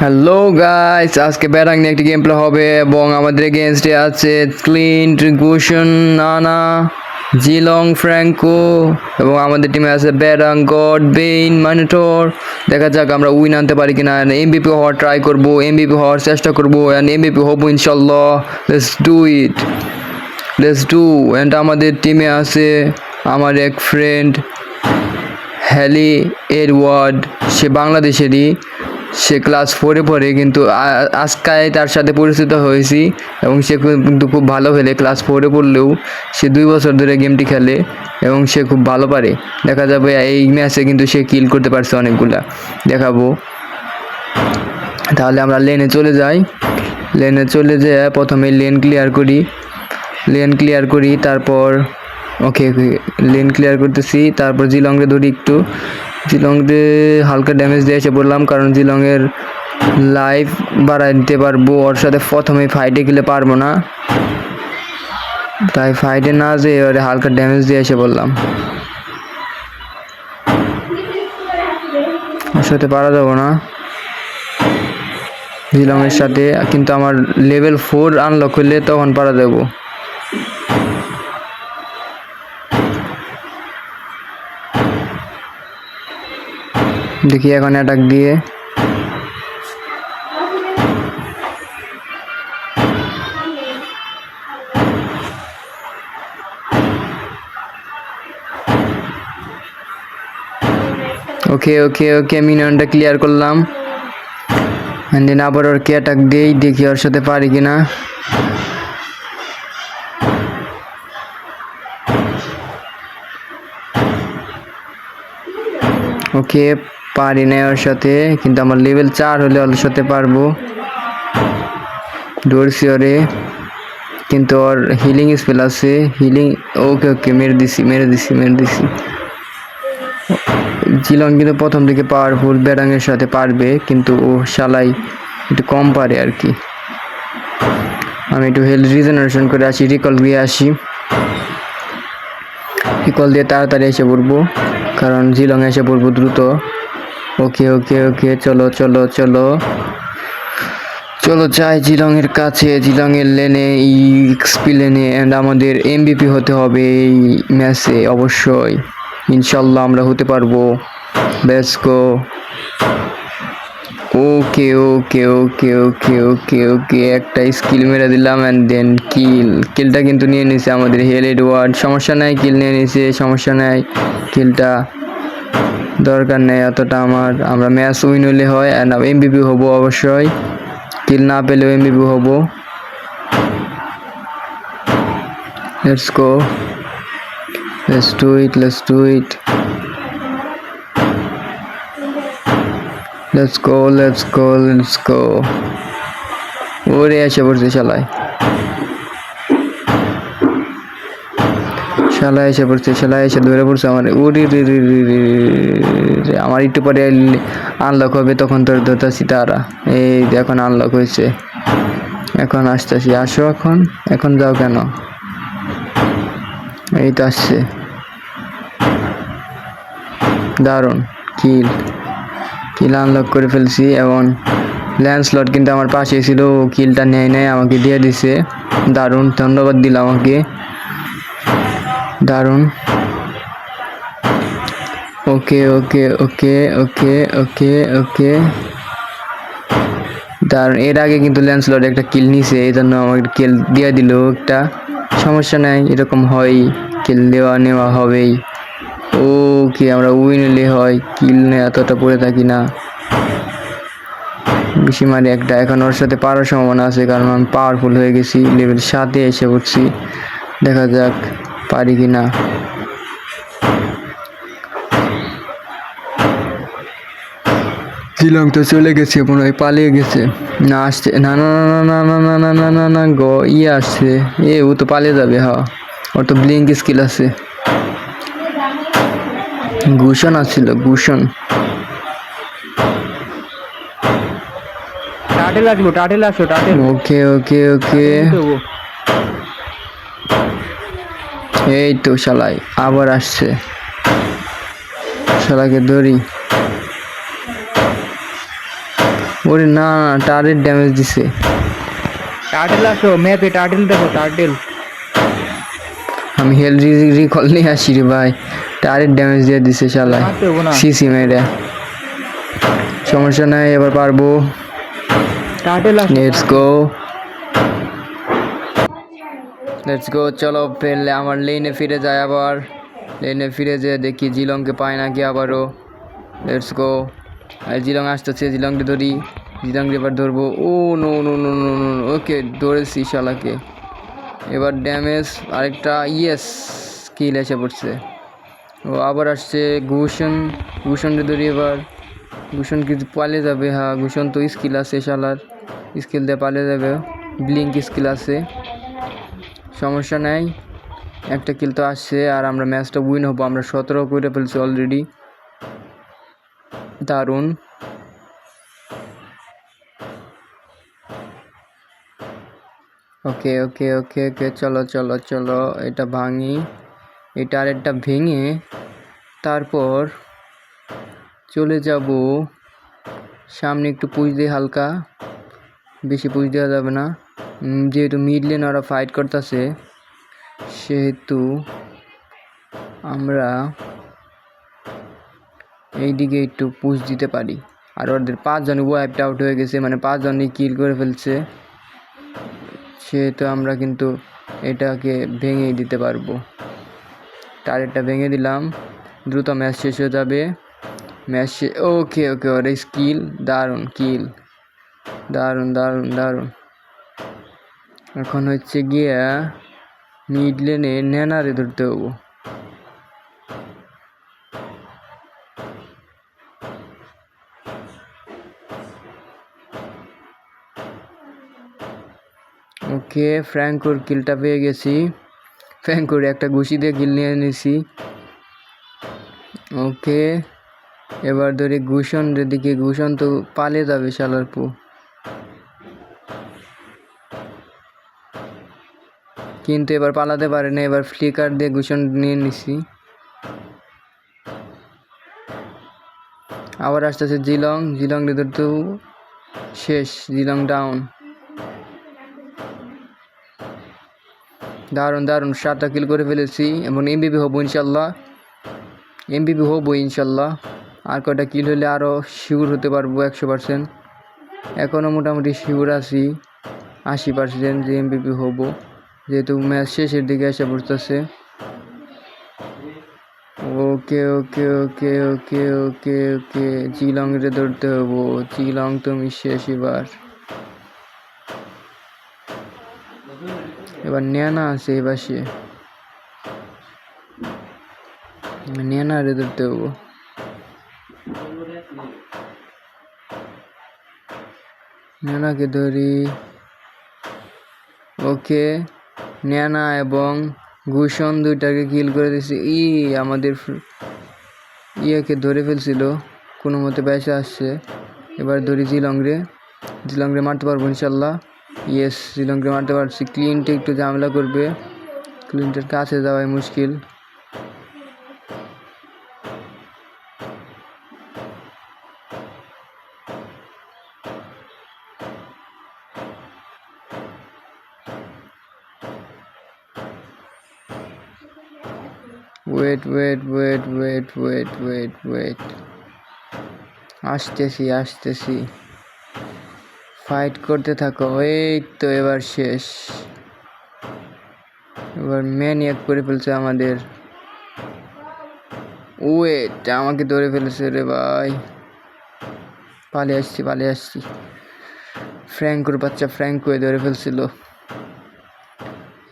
Hello guys, আজকে ব্যাটাং নিয়ে একটি গেম প্লে হবে এবং আমাদের এগেনস্টে আছে ক্লিন্ট, গুশন, নানা, জিলং, ফ্র্যাঙ্কো এবং আমাদের টিমে আছে ব্যাটাং, গড, বেইন, মানিটর। দেখা যাক আমরা উইন আনতে পারি কিনা। এমভিপি হওয়ার ট্রাই করব, এমভিপি হওয়ার চেষ্টা করব অ্যান্ড এমভিপি হবো ইনশাল্লাহ। Let's do it, let's do. And আমাদের টিমে আছে আমার এক ফ্রেন্ড হ্যালি এডওয়ার্ড, সে বাংলাদেশেরই। সে ক্লাস 4-এ পড়ে, কিন্তু আজকাই তার সাথে পরিচিত হয়েছি এবং সে কিন্তু খুব ভালো খেলে। ক্লাস 4-এ পড়লেও সে 2 বছর ধরে গেমটি খেলে এবং সে খুব ভালো পারে। দেখা যাবে এই ম্যাচে কিন্তু সে কিল করতে পারছে অনেকগুলা, দেখাবো। তাহলে আমরা লেনে চলে যাই। লেনে চলে যেয়ে প্রথমে লেন ক্লিয়ার করি, তারপর ওকে লেন ক্লিয়ার করতেছি। তারপর জিলংরে ধরি, একটু জিলংরে হালকা ড্যামেজ দিয়ে এসে পড়লাম, কারণ জিলংয়ের লাইফ বাড়াই দিতে পারবো। ওর সাথে প্রথমে ফাইটে গেলে পারবো না, তাই ফাইটে না যেয়ে ওরে হালকা ড্যামেজ দিয়ে এসে পড়লাম। ওর সাথে পারা যাবো না জিলংয়ের সাথে, কিন্তু আমার লেভেল 4 আনলক হলে তখন পারা যাবো। দেখি এখন অ্যাটাক দিয়ে ওকে মিনিয়নটা ক্লিয়ার করলাম। এন্ড দেন আবার ওরকে অ্যাটাক দিই, দেখি ওর সাথে পারি কিনা। ওকে, পারি না ওর সাথে, কিন্তু আমার লেভেল 4 হলে ওর সাথে পারবো। ধরছি ওরে, কিন্তু ওর হিলিং স্পেল আছে, হিলিং। ওকে মেরে দিছি। জিলং কিন্তু প্রথম দিকে পাওয়ারফুল, ব্যাটাংয়ের সাথে পারবে, কিন্তু ও শালাই একটু কম পারে আর কি। আমি একটু হেলথ রিজেনারেশন করে আসি, রিকল দিয়ে তাড়াতাড়ি এসে পড়বো, কারণ জিলং এসে পড়বো দ্রুত। ওকে চলো যাই জিলংয়ের কাছে, জিলংয়ের লেনে, এক্সপি লেনে। অ্যান্ড আমাদের এমভিপি হতে হবে এই ম্যাচে অবশ্যই। ইনশাল্লাহ আমরা হতে পারবো। Let's go. ওকে একটা স্কিল মেরে দিলাম অ্যান্ড দেন কিলটা কিন্তু নিয়ে নিছে আমাদের হেল এডওয়ার্ড। সমস্যা নাই, কিল নিয়ে নিছে, সমস্যা নাই, কিলটা দরকার নেই এতটা আমরা ম্যাচ উইন হলে হয় অ্যান্ড এমভিপি হবো অবশ্যই। কিল না পেলেও এমভিপি হবো। Let's go, let's go. ওরে এসে পড়ছে শালায় এসে ধরে পড়ছে আমার। আমার একটু পরে আনলক হবে, তখন তোর ধরতেছি তারা। এই এখন আনলক হয়েছে, এখন আসতেছি। আসো এখন যাও কেন? এই তো আসছে। দারুণ কিল আনলক করে ফেলছি এবং ল্যান্ডস্লট কিন্তু আমার পাশে ছিল, কিলটা নেয় আমাকে দিয়ে দিছে। দারুণ, ধন্যবাদ দিল আমাকে, দারুণ। ওকে দারুণ। এর আগে কিন্তু ল্যান্ডস্লট একটা কিল নিছে, এই জন্য আমাকে কিল দিয়ে দিল একটা। সমস্যা নাই, এরকম হয়, কিল নেওয়া হবেই। ওকে, আমরা উইন হলে হয়, কিল নিয়ে এতটা পড়ে থাকি না। বেশি মারি একটা, এখন ওর সাথে পারার সম্ভাবনা আছে, কারণ আমি পাওয়ারফুল হয়ে গেছি, লেভেল 7-এ এসে পড়ছি। দেখা যাক পারি কিনা। জিলং তো চলে গেছে, মনে হয় পালিয়ে গেছে। না আসছে, না গো, আসছে। ও তো পালিয়ে যাবে। হ্যাঁ, ওর তো ব্লিঙ্ক স্কিল আছে। গুশন আসছিল, গুশন। টাটেল আসো। ওকে এই তো শালাই আবার আসছে, শালাকে ধরি। ওরে না, টার্গেট ড্যামেজ দিছে। টার্টেল আসো ম্যাপে, টার্টেল দেখো, টার্টেল। আমি হেলথ রিকল নিয়ে আসি রে ভাই, টার্গেট ড্যামেজ দিয়ে দিছে শালায়। মারতে হবো না, সিসি মেরে সমস্যা নাই, এবার পারবো। টার্টেল আসো। লেটস গো চলো ফেললে আমার লেনে ফিরে যায়, আবার লেনে ফিরে যেয়ে দেখি জিলংকে পায় নাকি আবারও। লেটস গো, আর জিলং আসতেছে, জিলংকে ধরি, জিলংকে এবার ধরবো। Oh no no no no no, ওকে ধরেছি শালাকে। এবার ড্যামেজ আরেকটা, ইয়েস কিল এসে পড়ছে। ও আবার আসছে ঘুষণকে ধরি এবার। ঘুষণ কি পালিয়ে যাবে? হ্যাঁ ঘুষণ তো স্কিল আছে শালার, স্কিল দিয়ে পালিয়ে যাবে, ব্লিঙ্ক স্কিল আছে, সমস্যা নাই। একটা কিল তো আসছে আর আমরা ম্যাচটা উইন হবো। আমরা 17 করে ফেলছি অলরেডি, দারুণ। ওকে ওকে ওকে ওকে, চলো চলো চলো, এটা ভাঙি, এটা আরেকটা ভেঙে তারপর চলে যাব সামনে। একটু পুশ দিয়ে হালকা, বেশি পুশ দেওয়া যাবে না, যেহেতু মিড লেন ওরা ফাইট করতেছে, সেহেতু আমরা এইদিকে একটু পুশ দিতে পারি। আর ওদের 5 জন ওয়াইপড আউট হয়ে গেছে, মানে 5 জনই কিল করে ফেলছে, সেহেতু আমরা কিন্তু এটাকে ভেঙেই দিতে পারবো। টার্গেটটা ভেঙে দিলাম, দ্রুত ম্যাচ শেষ হয়ে যাবে। ম্যাচ ওকে ওকে, ওর স্কিল দারুণ, কিল দারুণ দারুণ দারুণ। এখন হচ্ছে গিয়া মিড লেনে নেনারে ধরতে হবো। ওকে, ফ্র্যাঙ্কোর কিলটা পেয়ে গেছি, ফ্র্যাঙ্কোর একটা ঘুষি দিয়ে কিল নিয়ে নিয়েছি। ওকে, এবার ধরি ঘুষণ দিকে, ঘুষণ তো পালিয়ে যাবে শালার পু, কিন্তু এবার পালাতে পারে না, এবার ফ্লিকার দিয়ে ঘুষণ নিয়ে নিছি। আবার আসতেছে জিলং, জিলং ধরতে শেষ, জিলং ডাউন। দারুণ দারুণ, 7টা কিল করে ফেলেছি এবং এমবিপি হবো ইনশাল্লাহ, এমবিপি হবো ইনশাল্লাহ। আর কয়টা কিল হলে আরও শিওর হতে পারবো 100%। এখনও মোটামুটি শিওর আছি 80% যে এমবিপি হবো, যেহেতু ম্যাচ শেষের দিকে এসে পড়তেছে। ওকে ওকে ওকে ওকে ওকে ওকে, জিলং রে ধরতে হবো, জিলং তুমি শেষ এবার নেনা আছে, এবার সে নেনা রে ধরতে হবো। নেনাকে ধরি, ওকে, নেনা এবং ঘুষণ দুইটাকে কিল করে দিছি। আমাদের ইয়েকে ধরে ফেলছিল, কোনো মতে বেঁচে আসছে। এবার ধরি জিলংরে, জিলংরে মারতে পারবো ইনশাল্লাহ, ইয়েস জিলংরে মারতে পারছি। ক্লিনটা একটু ঝামেলা করবে, ক্লিনটার কাছে যাওয়াই মুশকিল। Wait wait wait wait wait wait wait, আসতেছি আসতেছি, ফাইট করতে থাকো। এই তো এবার শেষ, এবার ম্যানিয়াক করে ফেলছে আমাদের। ওয়েট, আমাকে ধরে ফেলেছে রে ভাই, পালিয়ে আসছি পালিয়ে আসছি। ফ্র্যাঙ্কোর বাচ্চা ফ্র্যাঙ্কো ধরে ফেলছিল।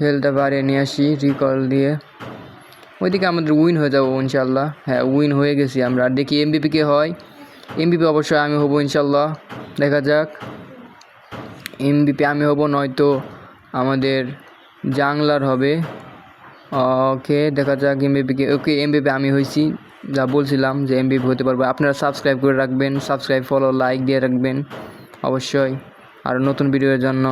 হেলটা বাড়িয়ে নিয়ে আসি রিকল দিয়ে, ওইদিকে আমাদের উইন হয়ে যাবো ইনশাল্লাহ। হ্যাঁ উইন হয়ে গেছি আমরা। আর দেখি এমবিপি কে হয়, এমবিপি অবশ্যই আমি হবো ইনশাল্লাহ, দেখা যাক। এমবিপি আমি হবো, নয়তো আমাদের জাংলার হবে। ওকে দেখা যাক এমবিপিকে। ওকে এমবিপি আমি হয়েছি, যা বলছিলাম যে এমবিপি হতে পারবো। আপনারা সাবস্ক্রাইব করে রাখবেন, সাবস্ক্রাইব ফলো লাইক দিয়ে রাখবেন অবশ্যই, আর নতুন ভিডিওর জন্য।